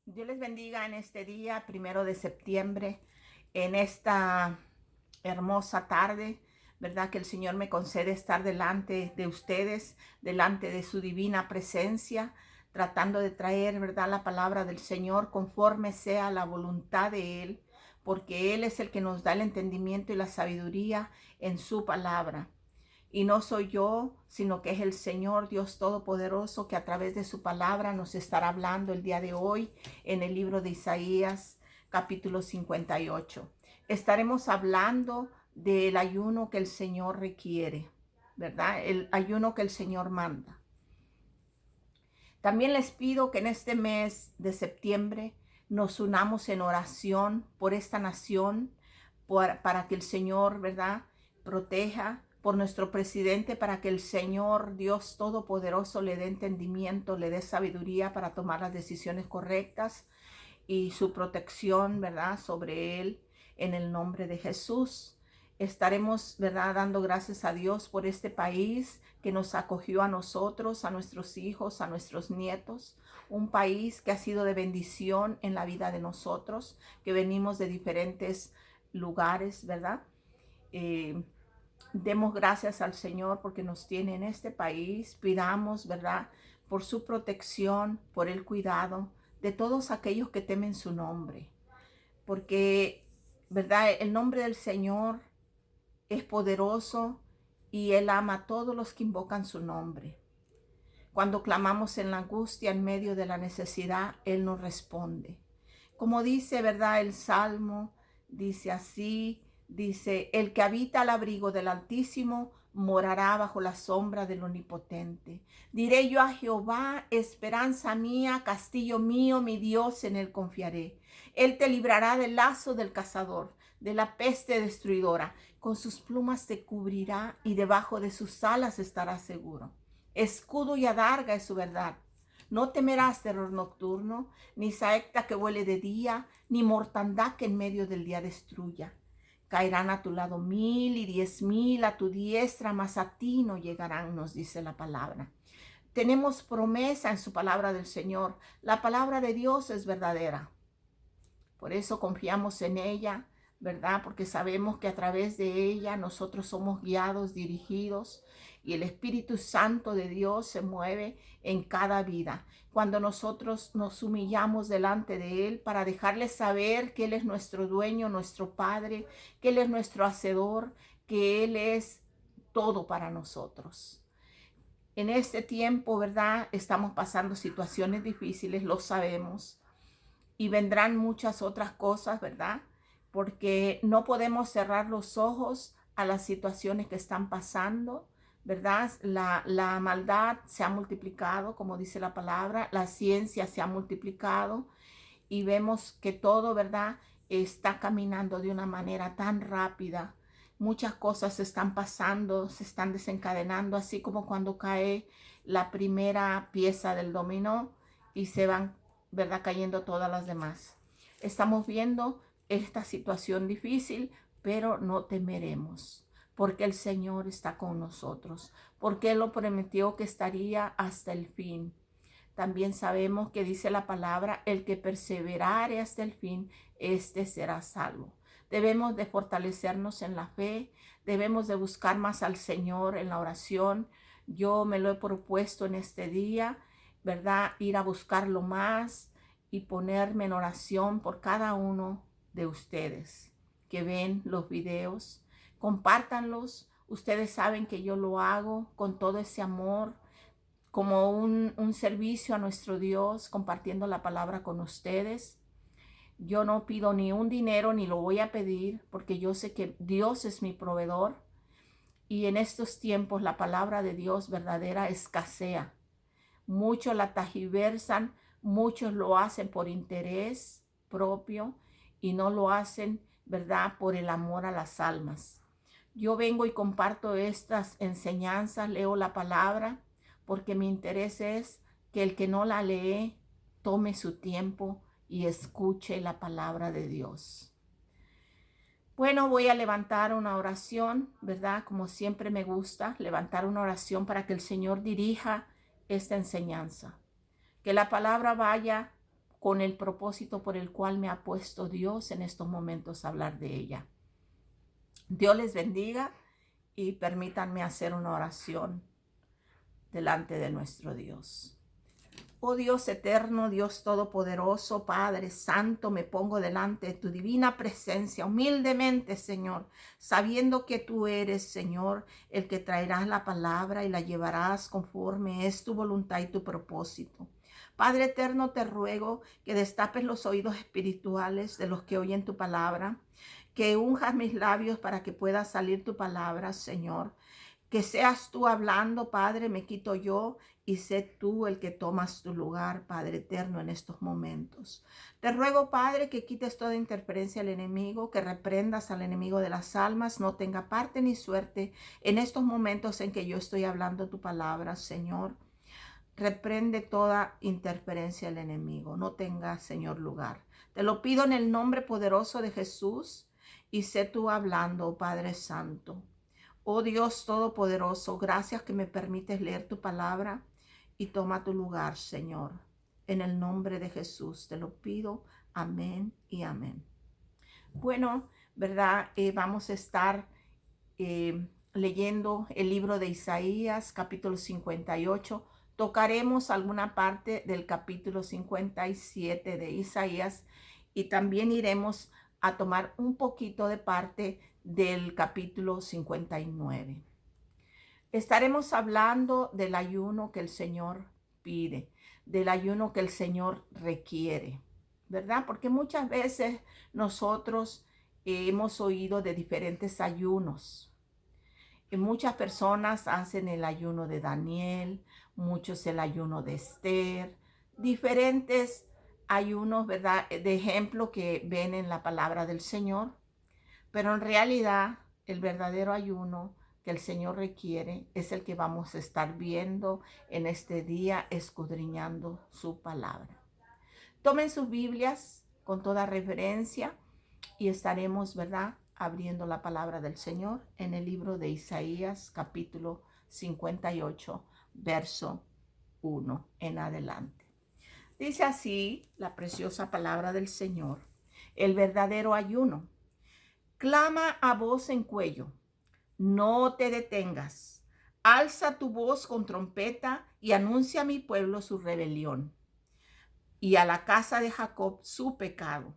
Dios les bendiga en este día, 1 de septiembre, en esta hermosa tarde, ¿verdad? Que el Señor me concede estar delante de ustedes, delante de su divina presencia, tratando de traer, ¿verdad? La palabra del Señor conforme sea la voluntad de Él, porque Él es el que nos da el entendimiento y la sabiduría en su palabra. Y no soy yo, sino que es el Señor Dios Todopoderoso que a través de su palabra nos estará hablando el día de hoy en el libro de Isaías, capítulo 58. Estaremos hablando del ayuno que el Señor requiere, ¿verdad? El ayuno que el Señor manda. También les pido que en este mes de septiembre nos unamos en oración por esta nación, para que el Señor, ¿verdad?, proteja, por nuestro presidente, para que el Señor Dios Todopoderoso le dé entendimiento, le dé sabiduría para tomar las decisiones correctas y su protección, ¿verdad?, sobre él, en el nombre de Jesús. Estaremos, ¿verdad?, dando gracias a Dios por este país que nos acogió a nosotros, a nuestros hijos, a nuestros nietos. Un país que ha sido de bendición en la vida de nosotros, que venimos de diferentes lugares, ¿verdad? Demos gracias al Señor porque nos tiene en este país. Pidamos, ¿verdad?, por su protección, por el cuidado de todos aquellos que temen su nombre. Porque, ¿verdad?, el nombre del Señor es poderoso y Él ama a todos los que invocan su nombre. Cuando clamamos en la angustia, en medio de la necesidad, Él nos responde. Como dice, ¿verdad?, el Salmo, dice así, dice: el que habita al abrigo del Altísimo morará bajo la sombra del Omnipotente. Diré yo a Jehová, esperanza mía, castillo mío, mi Dios, en él confiaré. Él te librará del lazo del cazador, de la peste destruidora. Con sus plumas te cubrirá y debajo de sus alas estarás seguro. Escudo y adarga es su verdad. No temerás terror nocturno, ni saeta que huele de día, ni mortandad que en medio del día destruya. Caerán a tu lado 1000 y 10,000 a tu diestra, mas a ti no llegarán, nos dice la palabra. Tenemos promesa en su palabra del Señor. La palabra de Dios es verdadera. Por eso confiamos en ella, ¿verdad? Porque sabemos que a través de ella nosotros somos guiados, dirigidos, y el Espíritu Santo de Dios se mueve en cada vida. Cuando nosotros nos humillamos delante de Él para dejarle saber que Él es nuestro dueño, nuestro Padre, que Él es nuestro hacedor, que Él es todo para nosotros. En este tiempo, ¿verdad?, estamos pasando situaciones difíciles, lo sabemos, y vendrán muchas otras cosas, ¿verdad? Porque no podemos cerrar los ojos a las situaciones que están pasando, ¿verdad? La maldad se ha multiplicado, como dice la palabra, la ciencia se ha multiplicado y vemos que todo, ¿verdad?, está caminando de una manera tan rápida. Muchas cosas se están pasando, se están desencadenando, así como cuando cae la primera pieza del dominó y se van, ¿verdad?, cayendo todas las demás. Estamos viendo esta situación difícil, pero no temeremos, porque el Señor está con nosotros, porque Él lo prometió que estaría hasta el fin. También sabemos que dice la palabra: el que perseverare hasta el fin, este será salvo. Debemos de fortalecernos en la fe, debemos de buscar más al Señor en la oración. Yo me lo he propuesto en este día, ¿verdad?, ir a buscarlo más y ponerme en oración por cada uno de ustedes que ven los videos. Compártanlos. Ustedes saben que yo lo hago con todo ese amor, como un servicio a nuestro Dios, compartiendo la palabra con ustedes. Yo no pido ni un dinero ni lo voy a pedir, porque yo sé que Dios es mi proveedor, y en estos tiempos la palabra de Dios verdadera escasea. Muchos la tergiversan, muchos lo hacen por interés propio y no lo hacen, ¿verdad?, por el amor a las almas. Yo vengo y comparto estas enseñanzas, leo la palabra, porque mi interés es que el que no la lee tome su tiempo y escuche la palabra de Dios. Bueno, voy a levantar una oración, ¿verdad? Como siempre me gusta, levantar una oración para que el Señor dirija esta enseñanza. Que la palabra vaya con el propósito por el cual me ha puesto Dios en estos momentos a hablar de ella. Dios les bendiga y permítanme hacer una oración delante de nuestro Dios. Oh Dios eterno, Dios todopoderoso, Padre Santo, me pongo delante de tu divina presencia, humildemente, Señor, sabiendo que tú eres, Señor, el que traerás la palabra y la llevarás conforme es tu voluntad y tu propósito. Padre eterno, te ruego que destapes los oídos espirituales de los que oyen tu palabra, que unjas mis labios para que pueda salir tu palabra, Señor. Que seas tú hablando, Padre, me quito yo y sé tú el que tomas tu lugar, Padre eterno, en estos momentos. Te ruego, Padre, que quites toda interferencia al enemigo, que reprendas al enemigo de las almas, no tenga parte ni suerte en estos momentos en que yo estoy hablando tu palabra, Señor. Reprende toda interferencia al enemigo, no tenga, Señor, lugar. Te lo pido en el nombre poderoso de Jesús y sé tú hablando, Padre Santo. Oh Dios Todopoderoso, gracias que me permites leer tu palabra y toma tu lugar, Señor. En el nombre de Jesús te lo pido. Amén y amén. Bueno, ¿verdad? Vamos a estar leyendo el libro de Isaías, capítulo 58. Tocaremos alguna parte del capítulo 57 de Isaías y también iremos a tomar un poquito de parte del capítulo 59. Estaremos hablando del ayuno que el Señor pide, del ayuno que el Señor requiere, ¿verdad? Porque muchas veces nosotros hemos oído de diferentes ayunos. Y muchas personas hacen el ayuno de Daniel, muchos el ayuno de Esther, diferentes ayunos, ¿verdad? De ejemplo que ven en la palabra del Señor. Pero en realidad, el verdadero ayuno que el Señor requiere es el que vamos a estar viendo en este día, escudriñando su palabra. Tomen sus Biblias con toda reverencia y estaremos, ¿verdad?, abriendo la palabra del Señor en el libro de Isaías, capítulo 58, verso 1 en adelante. Dice así la preciosa palabra del Señor: el verdadero ayuno. Clama a voz en cuello, no te detengas. Alza tu voz con trompeta y anuncia a mi pueblo su rebelión y a la casa de Jacob su pecado,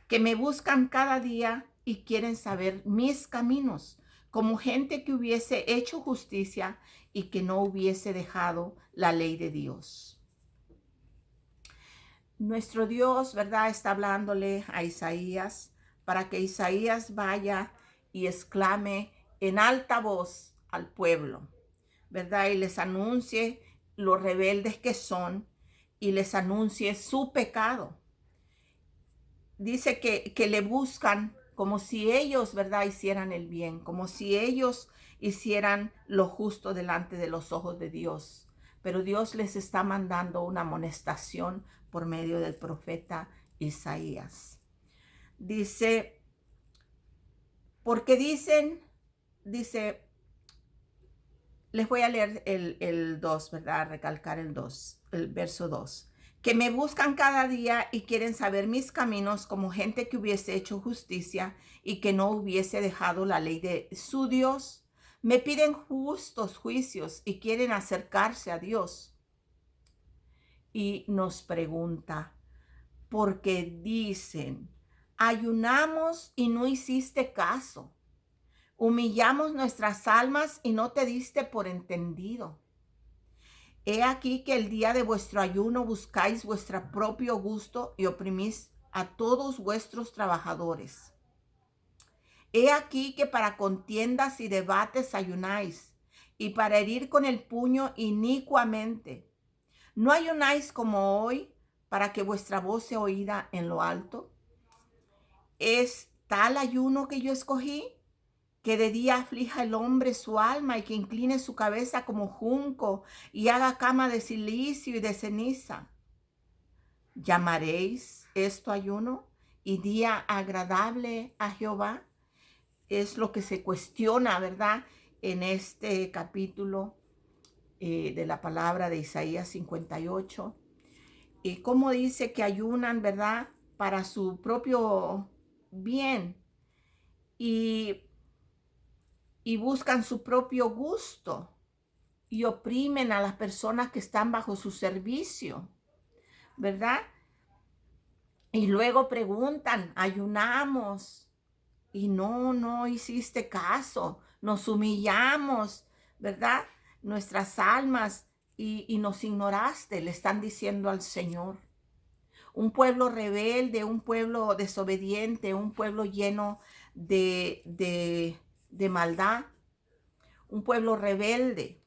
que me buscan cada día y quieren saber mis caminos, como gente que hubiese hecho justicia y que no hubiese dejado la ley de Dios. Nuestro Dios, ¿verdad?, está hablándole a Isaías para que Isaías vaya y exclame en alta voz al pueblo, ¿verdad? Y les anuncie los rebeldes que son y les anuncie su pecado. Dice que le buscan como si ellos, ¿verdad?, hicieran el bien, como si ellos hicieran lo justo delante de los ojos de Dios. Pero Dios les está mandando una amonestación por medio del profeta Isaías. Dice, porque dice, les voy a leer el 2, ¿verdad? Recalcar el 2, el verso 2. Que me buscan cada día y quieren saber mis caminos como gente que hubiese hecho justicia y que no hubiese dejado la ley de su Dios. Me piden justos juicios y quieren acercarse a Dios. Y nos pregunta, porque dicen, ayunamos y no hiciste caso. Humillamos nuestras almas y no te diste por entendido. He aquí que el día de vuestro ayuno buscáis vuestro propio gusto y oprimís a todos vuestros trabajadores. He aquí que para contiendas y debates ayunáis, y para herir con el puño inicuamente. ¿No ayunáis como hoy para que vuestra voz sea oída en lo alto? ¿Es tal ayuno que yo escogí? Que de día aflija el hombre su alma y que incline su cabeza como junco y haga cama de silicio y de ceniza. ¿Llamaréis esto ayuno y día agradable a Jehová? Es lo que se cuestiona, ¿verdad?, en este capítulo de la palabra de Isaías 58. y cómo dice que ayunan, ¿verdad? Para su propio bien y, y buscan su propio gusto y oprimen a las personas que están bajo su servicio, ¿verdad? Y luego preguntan, ayunamos y no hiciste caso, nos humillamos, ¿verdad? Nuestras almas y nos ignoraste, le están diciendo al Señor. Un pueblo rebelde, un pueblo desobediente, un pueblo lleno de maldad, un pueblo rebelde.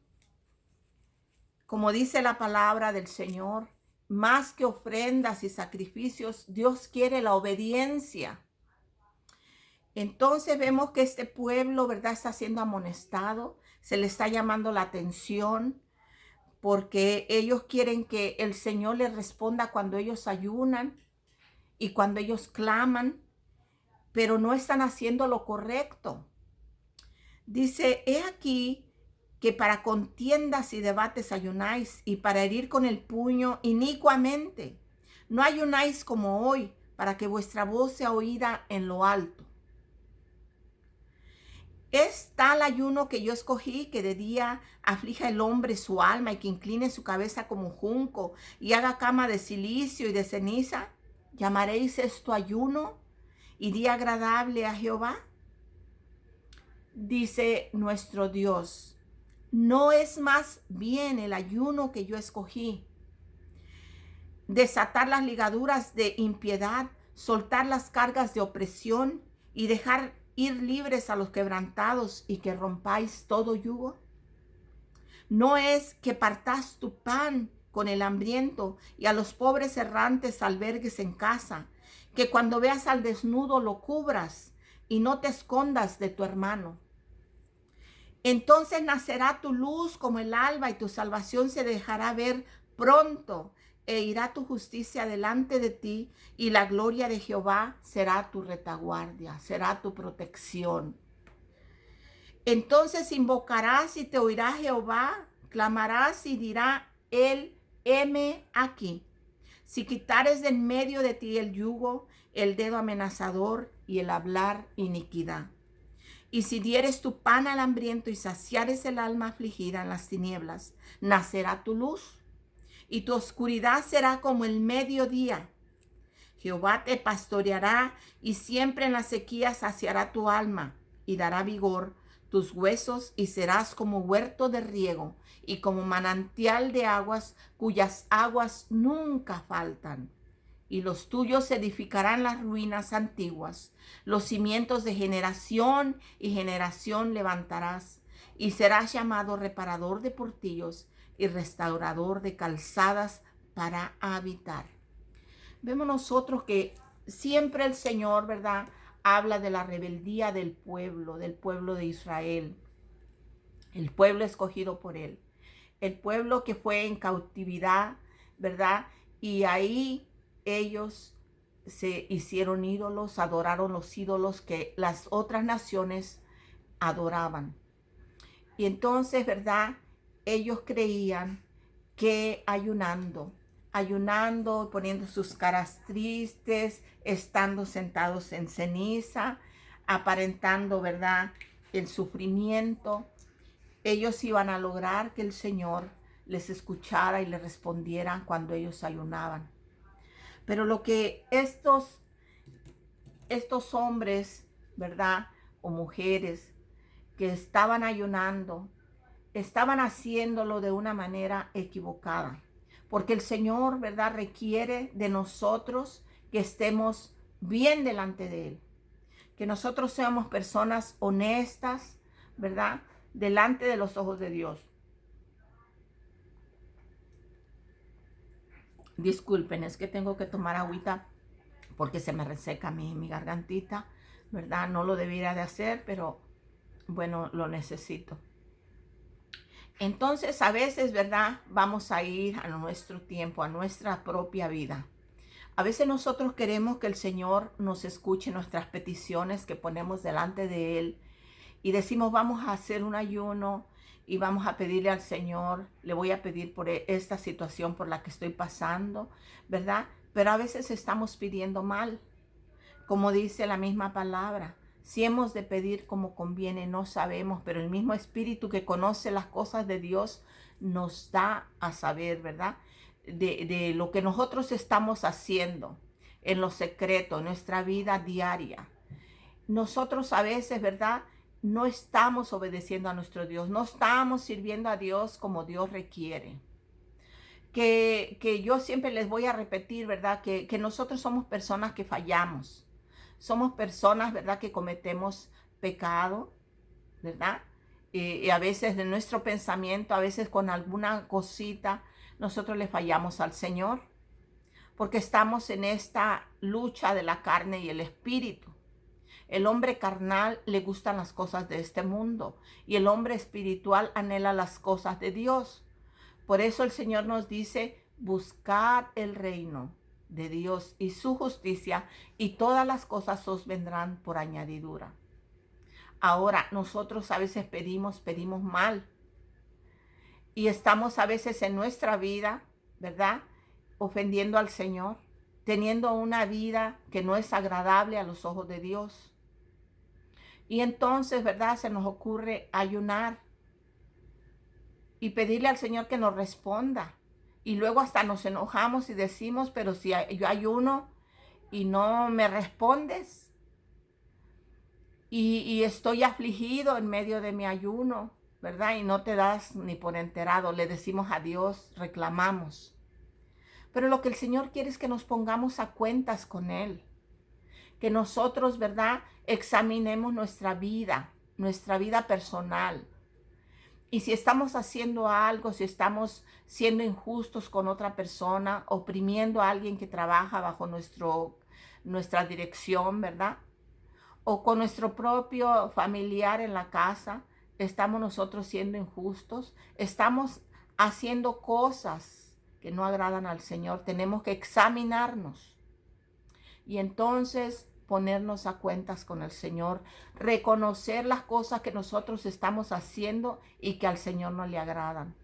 Como dice la palabra del Señor, más que ofrendas y sacrificios, Dios quiere la obediencia. Entonces vemos que este pueblo, ¿verdad?, está siendo amonestado, se le está llamando la atención, porque ellos quieren que el Señor les responda cuando ellos ayunan y cuando ellos claman, pero no están haciendo lo correcto. Dice, he aquí que para contiendas y debates ayunáis, y para herir con el puño inicuamente. No ayunáis como hoy, para que vuestra voz sea oída en lo alto. Es tal ayuno que yo escogí, que de día aflija el hombre su alma y que incline su cabeza como junco y haga cama de silicio y de ceniza. ¿Llamaréis esto ayuno y día agradable a Jehová? Dice nuestro Dios, ¿no es más bien el ayuno que yo escogí? Desatar las ligaduras de impiedad, soltar las cargas de opresión y dejar ir libres a los quebrantados y que rompáis todo yugo. ¿No es que partás tu pan con el hambriento y a los pobres errantes albergues en casa, que cuando veas al desnudo lo cubras y no te escondas de tu hermano? Entonces nacerá tu luz como el alba y tu salvación se dejará ver pronto, e irá tu justicia delante de ti, y la gloria de Jehová será tu retaguardia, será tu protección. Entonces invocarás y te oirá Jehová, clamarás y dirá él, heme aquí. Si quitares de en medio de ti el yugo, el dedo amenazador y el hablar iniquidad. Y si dieres tu pan al hambriento y saciares el alma afligida en las tinieblas, nacerá tu luz y tu oscuridad será como el mediodía. Jehová te pastoreará y siempre en la sequía saciará tu alma y dará vigor tus huesos, y serás como huerto de riego y como manantial de aguas cuyas aguas nunca faltan. Y los tuyos edificarán las ruinas antiguas, los cimientos de generación y generación levantarás, y serás llamado reparador de portillos y restaurador de calzadas para habitar. Vemos nosotros que siempre el Señor, ¿verdad?, habla de la rebeldía del pueblo de Israel, el pueblo escogido por Él, el pueblo que fue en cautividad, ¿verdad? Y ahí ellos se hicieron ídolos, adoraron los ídolos que las otras naciones adoraban. Y entonces, ¿verdad?, ellos creían que ayunando, poniendo sus caras tristes, estando sentados en ceniza, aparentando, ¿verdad?, el sufrimiento, ellos iban a lograr que el Señor les escuchara y les respondiera cuando ellos ayunaban. Pero lo que estos hombres, ¿verdad?, o mujeres que estaban ayunando, estaban haciéndolo de una manera equivocada. Porque el Señor, ¿verdad?, requiere de nosotros que estemos bien delante de Él. Que nosotros seamos personas honestas, ¿verdad?, delante de los ojos de Dios. Disculpen, es que tengo que tomar agüita porque se me reseca mi gargantita, ¿verdad? No lo debiera de hacer, pero bueno, lo necesito. Entonces, a veces, ¿verdad?, vamos a ir a nuestro tiempo, a nuestra propia vida. A veces nosotros queremos que el Señor nos escuche nuestras peticiones que ponemos delante de Él y decimos, vamos a hacer un ayuno y vamos a pedirle al Señor, le voy a pedir por esta situación por la que estoy pasando, ¿verdad? Pero a veces estamos pidiendo mal, como dice la misma palabra. Si hemos de pedir como conviene, no sabemos, pero el mismo Espíritu que conoce las cosas de Dios nos da a saber, ¿verdad? De lo que nosotros estamos haciendo en lo secreto, en nuestra vida diaria. Nosotros a veces, ¿verdad? No estamos obedeciendo a nuestro Dios, no estamos sirviendo a Dios como Dios requiere. Que yo siempre les voy a repetir, ¿verdad? Que nosotros somos personas que fallamos. Somos personas, ¿verdad? Que cometemos pecado, ¿verdad? Y a veces de nuestro pensamiento, a veces con alguna cosita, nosotros le fallamos al Señor. Porque estamos en esta lucha de la carne y el espíritu. El hombre carnal le gustan las cosas de este mundo y el hombre espiritual anhela las cosas de Dios. Por eso el Señor nos dice, buscar el reino de Dios y su justicia y todas las cosas os vendrán por añadidura. Ahora, nosotros a veces pedimos mal y estamos a veces en nuestra vida, ¿verdad? Ofendiendo al Señor, teniendo una vida que no es agradable a los ojos de Dios. Y entonces, ¿verdad? Se nos ocurre ayunar y pedirle al Señor que nos responda. Y luego hasta nos enojamos y decimos, pero si yo ayuno y no me respondes, y estoy afligido en medio de mi ayuno, ¿verdad? Y no te das ni por enterado, le decimos a Dios, reclamamos. Pero lo que el Señor quiere es que nos pongamos a cuentas con Él. Que nosotros, ¿verdad? Examinemos nuestra vida personal. Y si estamos haciendo algo, si estamos siendo injustos con otra persona, oprimiendo a alguien que trabaja bajo nuestra dirección, ¿verdad? O con nuestro propio familiar en la casa, estamos nosotros siendo injustos, estamos haciendo cosas que no agradan al Señor. Tenemos que examinarnos y entonces ponernos a cuentas con el Señor, reconocer las cosas que nosotros estamos haciendo y que al Señor no le agradan.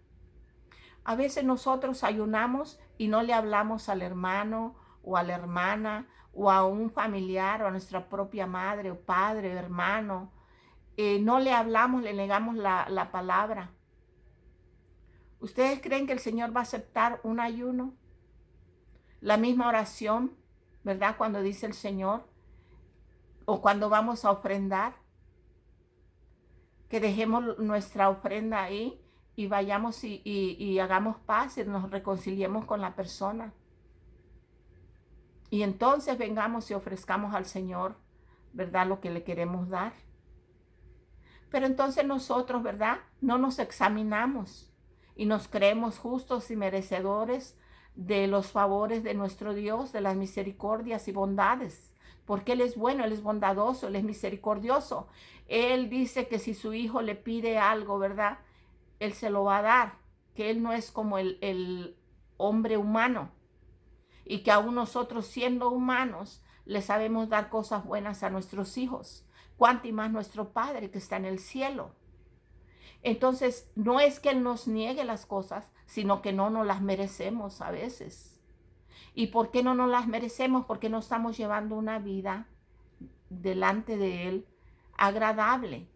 A veces nosotros ayunamos y no le hablamos al hermano o a la hermana o a un familiar o a nuestra propia madre o padre o hermano. No le hablamos, le negamos la palabra. ¿Ustedes creen que el Señor va a aceptar un ayuno? La misma oración, ¿verdad? Cuando dice el Señor, o cuando vamos a ofrendar, que dejemos nuestra ofrenda ahí y vayamos y hagamos paz y nos reconciliemos con la persona. Y entonces vengamos y ofrezcamos al Señor, ¿verdad? Lo que le queremos dar. Pero entonces nosotros, ¿verdad? No nos examinamos y nos creemos justos y merecedores de los favores de nuestro Dios, de las misericordias y bondades. Porque Él es bueno, Él es bondadoso, Él es misericordioso. Él dice que si su hijo le pide algo, ¿verdad? Él se lo va a dar. Que Él no es como el hombre humano. Y que aún nosotros siendo humanos le sabemos dar cosas buenas a nuestros hijos. Cuánto y más nuestro Padre que está en el cielo. Entonces, no es que Él nos niegue las cosas, sino que no nos las merecemos a veces. ¿Y por qué no nos las merecemos? Porque no estamos llevando una vida delante de Él agradable.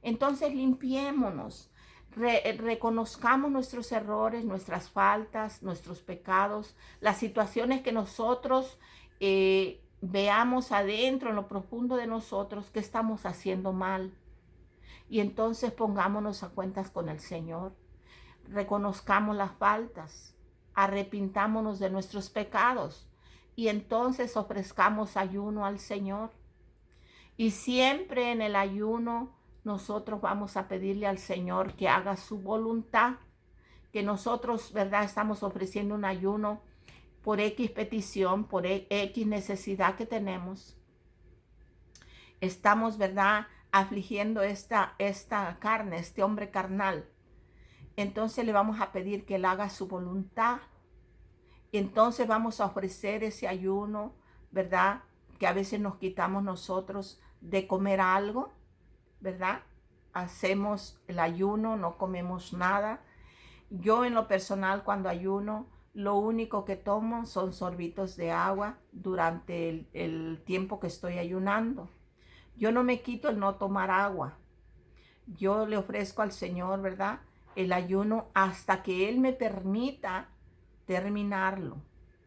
Entonces limpiémonos, reconozcamos nuestros errores, nuestras faltas, nuestros pecados, las situaciones que nosotros veamos adentro, en lo profundo de nosotros, que estamos haciendo mal. Y entonces pongámonos a cuentas con el Señor, reconozcamos las faltas, arrepintámonos de nuestros pecados y entonces ofrezcamos ayuno al Señor. Y siempre en el ayuno nosotros vamos a pedirle al Señor que haga su voluntad, que nosotros, ¿verdad? Estamos ofreciendo un ayuno por X petición, por X necesidad que tenemos. Estamos, ¿verdad? Afligiendo esta carne, este hombre carnal. Entonces le vamos a pedir que Él haga su voluntad. Y entonces vamos a ofrecer ese ayuno, ¿verdad? Que a veces nos quitamos nosotros de comer algo, ¿verdad? hacemos el ayuno, no comemos nada. Yo en lo personal, cuando ayuno, lo único que tomo son sorbitos de agua durante el tiempo que estoy ayunando. Yo no me quito el no tomar agua. Yo le ofrezco al Señor, ¿verdad?, el ayuno hasta que Él me permita terminarlo.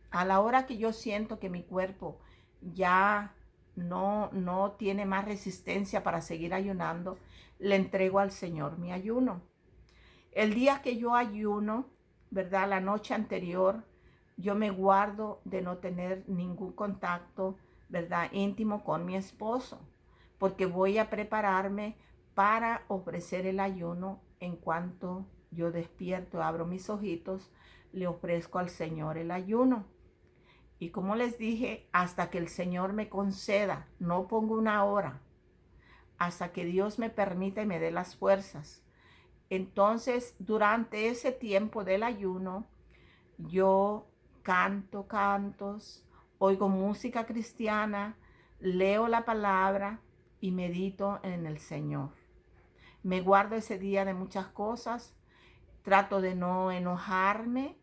A la hora que yo siento que mi cuerpo ya no tiene más resistencia para seguir ayunando, le entrego al Señor mi ayuno. El día que yo ayuno, ¿verdad?, la noche anterior, yo me guardo de no tener ningún contacto, ¿verdad?, íntimo con mi esposo, porque voy a prepararme para ofrecer el ayuno. En cuanto yo despierto, abro mis ojitos, le ofrezco al Señor el ayuno. Y como les dije, hasta que el Señor me conceda, no pongo una hora, hasta que Dios me permita y me dé las fuerzas. Entonces, durante ese tiempo del ayuno, yo canto cantos, oigo música cristiana, leo la palabra y medito en el Señor. Me guardo ese día de muchas cosas, trato de no enojarme,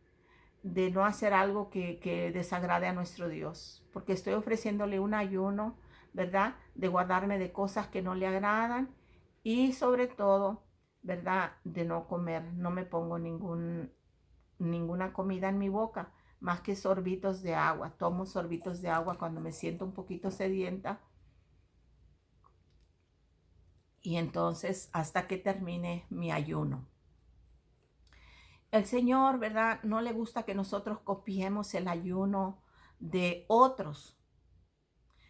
de no hacer algo que desagrade a nuestro Dios, porque estoy ofreciéndole un ayuno, ¿verdad?, de guardarme de cosas que no le agradan y sobre todo, ¿verdad?, de no comer. No me pongo ninguna comida en mi boca, más que sorbitos de agua. Tomo sorbitos de agua cuando me siento un poquito sedienta. Y entonces hasta que termine mi ayuno. El Señor, ¿verdad?, no le gusta que nosotros copiemos el ayuno de otros.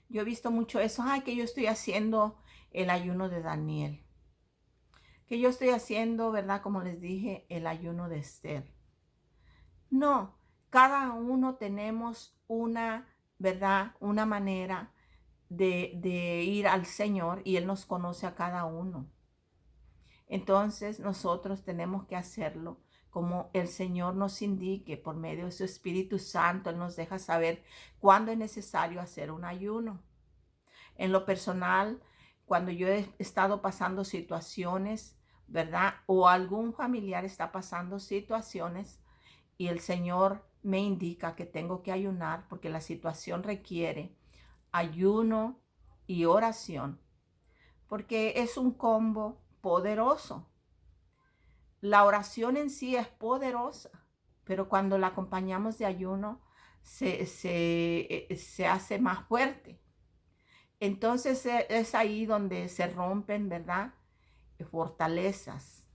Yo he visto mucho eso, ay, que yo estoy haciendo el ayuno de Daniel, que yo estoy haciendo, ¿verdad?, como les dije, el ayuno de Esther. No, cada uno tenemos una, ¿verdad?, una manera de ir al Señor y Él nos conoce a cada uno. Entonces nosotros tenemos que hacerlo como el Señor nos indique por medio de su Espíritu Santo. Él nos deja saber cuándo es necesario hacer un ayuno. En lo personal, cuando yo he estado pasando situaciones, ¿verdad?, o algún familiar está pasando situaciones y el Señor me indica que tengo que ayunar porque la situación requiere ayuno y oración, porque es un combo poderoso. La oración en sí es poderosa, pero cuando la acompañamos de ayuno se hace más fuerte. Entonces es ahí donde se rompen, ¿verdad?, fortalezas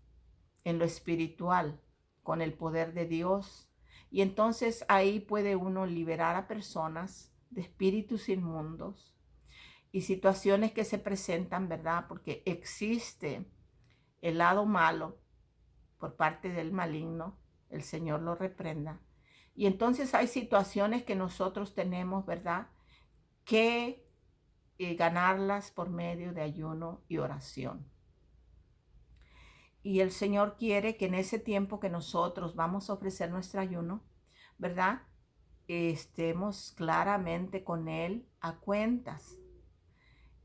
en lo espiritual con el poder de Dios. Y entonces ahí puede uno liberar a personas de espíritus inmundos y situaciones que se presentan, ¿verdad?, porque existe el lado malo por parte del maligno. El Señor lo reprenda. Y entonces hay situaciones que nosotros tenemos, ¿verdad?, que ganarlas por medio de ayuno y oración. Y el Señor quiere que en ese tiempo que nosotros vamos a ofrecer nuestro ayuno, ¿verdad?, estemos claramente con Él a cuentas.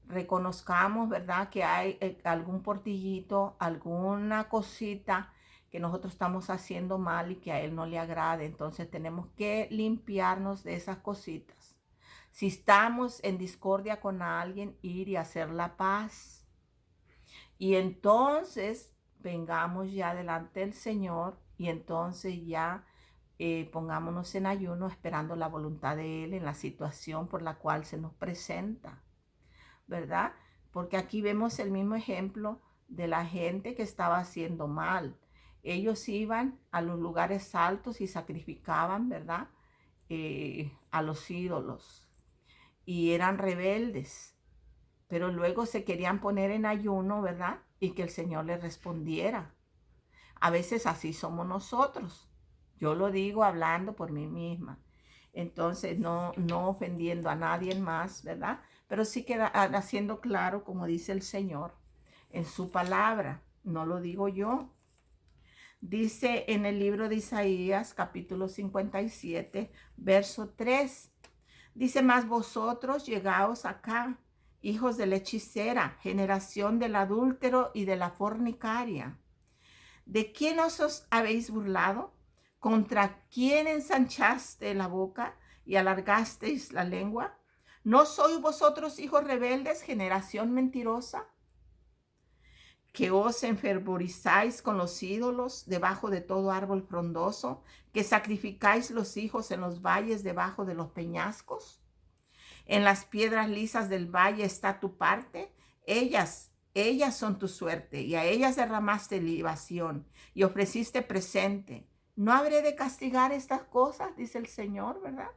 Reconozcamos, ¿verdad?, que hay algún portillito, alguna cosita que nosotros estamos haciendo mal y que a Él no le agrade. Entonces tenemos que limpiarnos de esas cositas. Si estamos en discordia con alguien, ir y hacer la paz. Y entonces vengamos ya delante del Señor y entonces ya pongámonos en ayuno esperando la voluntad de Él en la situación por la cual se nos presenta, ¿verdad? Porque aquí vemos el mismo ejemplo de la gente que estaba haciendo mal. Ellos iban a los lugares altos y sacrificaban, ¿verdad?, a los ídolos y eran rebeldes, pero luego se querían poner en ayuno, ¿verdad?, y que el Señor les respondiera. A veces así somos nosotros. Yo lo digo hablando por mí misma. Entonces, no ofendiendo a nadie más, ¿verdad?, pero sí haciendo claro, como dice el Señor en su palabra. No lo digo yo. Dice en el libro de Isaías, capítulo 57, verso 3. Dice, mas vosotros llegaos acá, hijos de la hechicera, generación del adúltero y de la fornicaria. ¿De quién os habéis burlado? ¿Contra quién ensanchaste la boca y alargasteis la lengua? ¿No sois vosotros hijos rebeldes, generación mentirosa, que os enfervorizáis con los ídolos debajo de todo árbol frondoso, que sacrificáis los hijos en los valles debajo de los peñascos? En las piedras lisas del valle está tu parte, ellas son tu suerte, y a ellas derramaste libación y ofreciste presente. ¿No habré de castigar estas cosas? Dice el Señor, ¿verdad?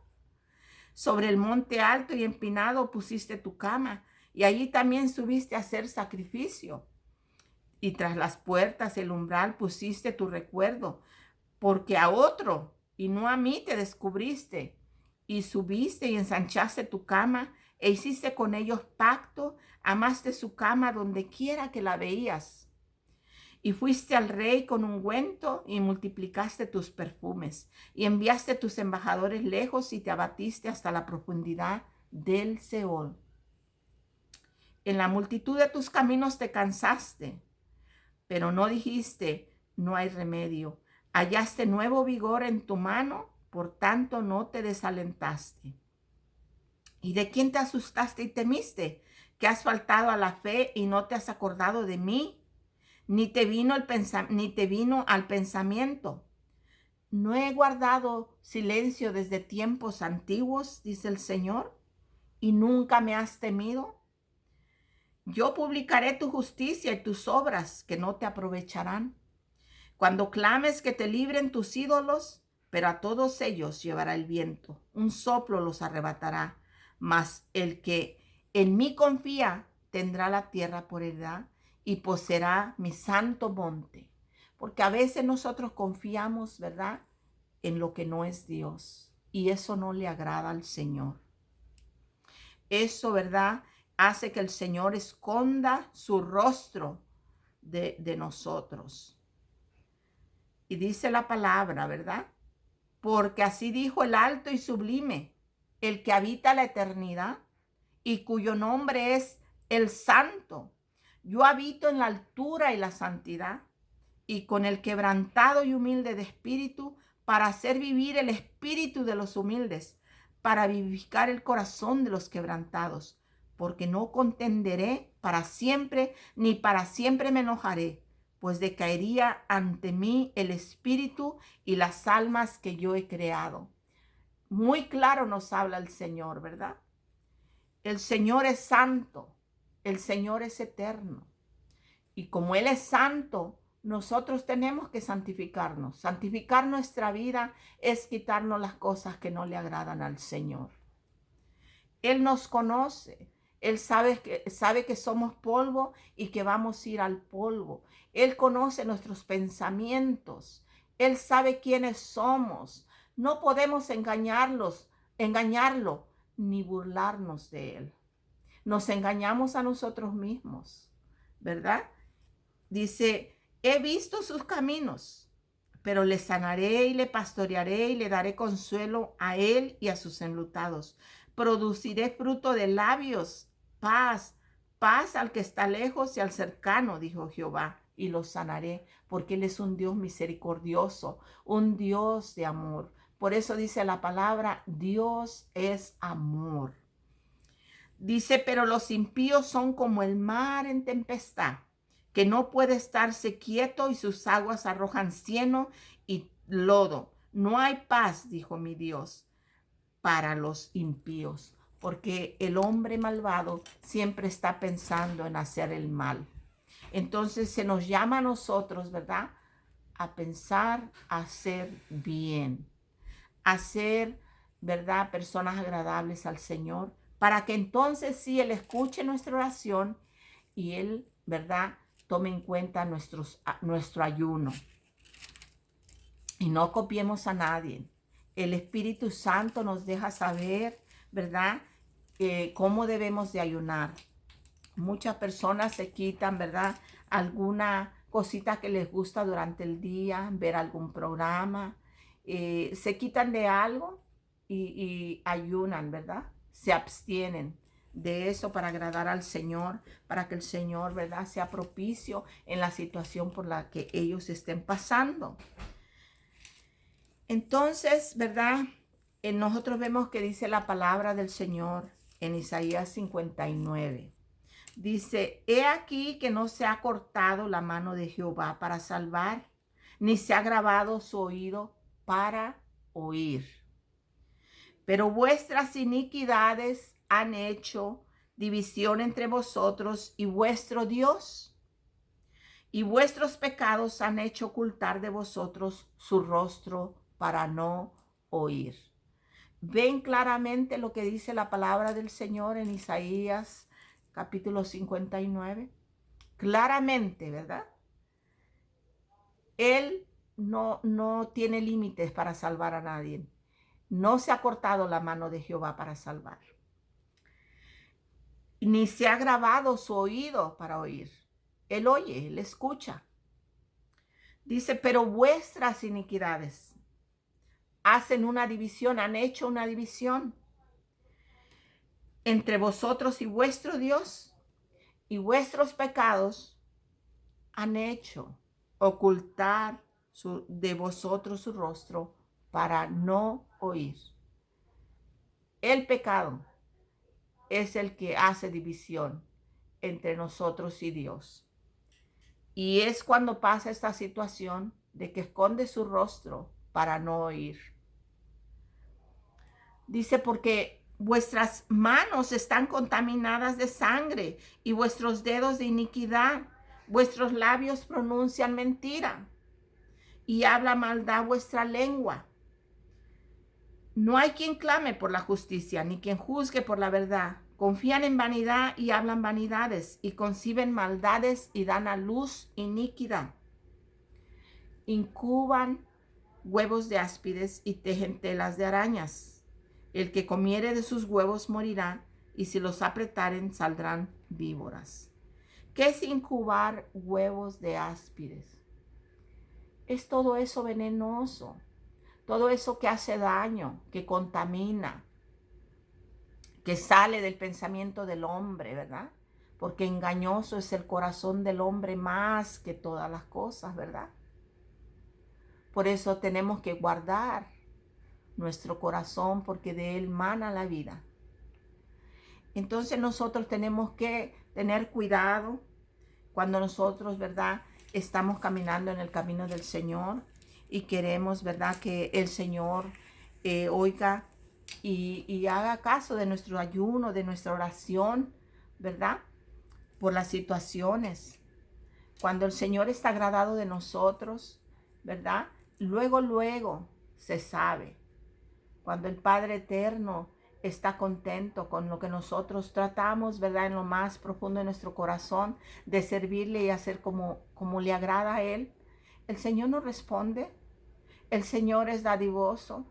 Sobre el monte alto y empinado pusiste tu cama, y allí también subiste a hacer sacrificio. Y tras las puertas, el umbral, pusiste tu recuerdo, porque a otro y no a mí te descubriste. Y subiste y ensanchaste tu cama, e hiciste con ellos pacto, amaste su cama donde quiera que la veías. Y fuiste al rey con ungüento y multiplicaste tus perfumes, y enviaste tus embajadores lejos y te abatiste hasta la profundidad del Seol. En la multitud de tus caminos te cansaste, pero no dijiste, no hay remedio. Hallaste nuevo vigor en tu mano, por tanto no te desalentaste. ¿Y de quién te asustaste y temiste? ¿Que has faltado a la fe y no te has acordado de mí? Ni te vino al pensamiento. ¿No he guardado silencio desde tiempos antiguos, dice el Señor, y nunca me has temido? Yo publicaré tu justicia y tus obras que no te aprovecharán. Cuando clames que te libren tus ídolos, pero a todos ellos llevará el viento, un soplo los arrebatará. Mas el que en mí confía tendrá la tierra por heredad y poseerá mi santo monte. Porque a veces nosotros confiamos, ¿verdad?, en lo que no es Dios, y eso no le agrada al Señor. Eso, ¿verdad?, hace que el Señor esconda su rostro de nosotros. Y dice la palabra, ¿verdad? Porque así dijo el alto y sublime, el que habita la eternidad y cuyo nombre es el Santo. Yo habito en la altura y la santidad, y con el quebrantado y humilde de espíritu, para hacer vivir el espíritu de los humildes, para vivificar el corazón de los quebrantados, porque no contenderé para siempre, ni para siempre me enojaré, pues decaería ante mí el espíritu y las almas que yo he creado. Muy claro nos habla el Señor, ¿verdad? El Señor es santo, el Señor es eterno. Y como Él es santo, nosotros tenemos que santificarnos. Santificar nuestra vida es quitarnos las cosas que no le agradan al Señor. Él nos conoce. Él sabe que somos polvo y que vamos a ir al polvo. Él conoce nuestros pensamientos. Él sabe quiénes somos. No podemos engañarlo, ni burlarnos de Él. Nos engañamos a nosotros mismos, ¿verdad? Dice, he visto sus caminos, pero le sanaré y le pastorearé y le daré consuelo a él y a sus enlutados. Produciré fruto de labios, paz, paz al que está lejos y al cercano, dijo Jehová, y lo sanaré, porque Él es un Dios misericordioso, un Dios de amor. Por eso dice la palabra, Dios es amor. Dice, pero los impíos son como el mar en tempestad, que no puede estarse quieto y sus aguas arrojan cieno y lodo. No hay paz, dijo mi Dios, para los impíos, porque el hombre malvado siempre está pensando en hacer el mal. Entonces se nos llama a nosotros, ¿verdad?, a pensar, a hacer bien, a ser, ¿verdad?, personas agradables al Señor, para que entonces sí Él escuche nuestra oración y Él, ¿verdad?, tome en cuenta nuestro ayuno. Y no copiemos a nadie. El Espíritu Santo nos deja saber, ¿verdad?, cómo debemos de ayunar. Muchas personas se quitan, ¿verdad?, alguna cosita que les gusta durante el día, ver algún programa, se quitan de algo y ayunan, ¿verdad? Se abstienen de eso para agradar al Señor, para que el Señor, ¿verdad?, sea propicio en la situación por la que ellos estén pasando. Entonces, ¿verdad? Nosotros vemos que dice la palabra del Señor en Isaías 59. Dice, he aquí que no se ha cortado la mano de Jehová para salvar, ni se ha grabado su oído para oír. Pero vuestras iniquidades han hecho división entre vosotros y vuestro Dios, y vuestros pecados han hecho ocultar de vosotros su rostro para no oír. ¿Ven claramente lo que dice la palabra del Señor en Isaías capítulo 59? Claramente, ¿verdad? Él no tiene límites para salvar a nadie. No se ha cortado la mano de Jehová para salvar, ni se ha grabado su oído para oír. Él oye, él escucha. Dice, pero vuestras iniquidades hacen una división, han hecho una división entre vosotros y vuestro Dios, y vuestros pecados han hecho ocultar de vosotros su rostro para no oír. El pecado es el que hace división entre nosotros y Dios. Y es cuando pasa esta situación de que esconde su rostro para no oír. Dice, porque vuestras manos están contaminadas de sangre y vuestros dedos de iniquidad. Vuestros labios pronuncian mentira y habla maldad vuestra lengua. No hay quien clame por la justicia, ni quien juzgue por la verdad. Confían en vanidad y hablan vanidades, y conciben maldades y dan a luz iniquidad. Incuban huevos de áspides y tejen telas de arañas. El que comiere de sus huevos morirá, y si los apretaren saldrán víboras. ¿Qué es incubar huevos de áspides? Es todo eso venenoso, todo eso que hace daño, que contamina, que sale del pensamiento del hombre, ¿verdad? Porque engañoso es el corazón del hombre más que todas las cosas, ¿verdad? Por eso tenemos que guardar nuestro corazón, porque de él mana la vida. Entonces nosotros tenemos que tener cuidado cuando nosotros, ¿verdad?, estamos caminando en el camino del Señor y queremos, ¿verdad?, que el Señor oiga y haga caso de nuestro ayuno, de nuestra oración, ¿verdad?, por las situaciones. Cuando el Señor está agradado de nosotros, ¿verdad?, luego se sabe. Cuando el Padre Eterno está contento con lo que nosotros tratamos, ¿verdad?, en lo más profundo de nuestro corazón, de servirle y hacer como le agrada a Él, el Señor nos responde. El Señor es dadivoso.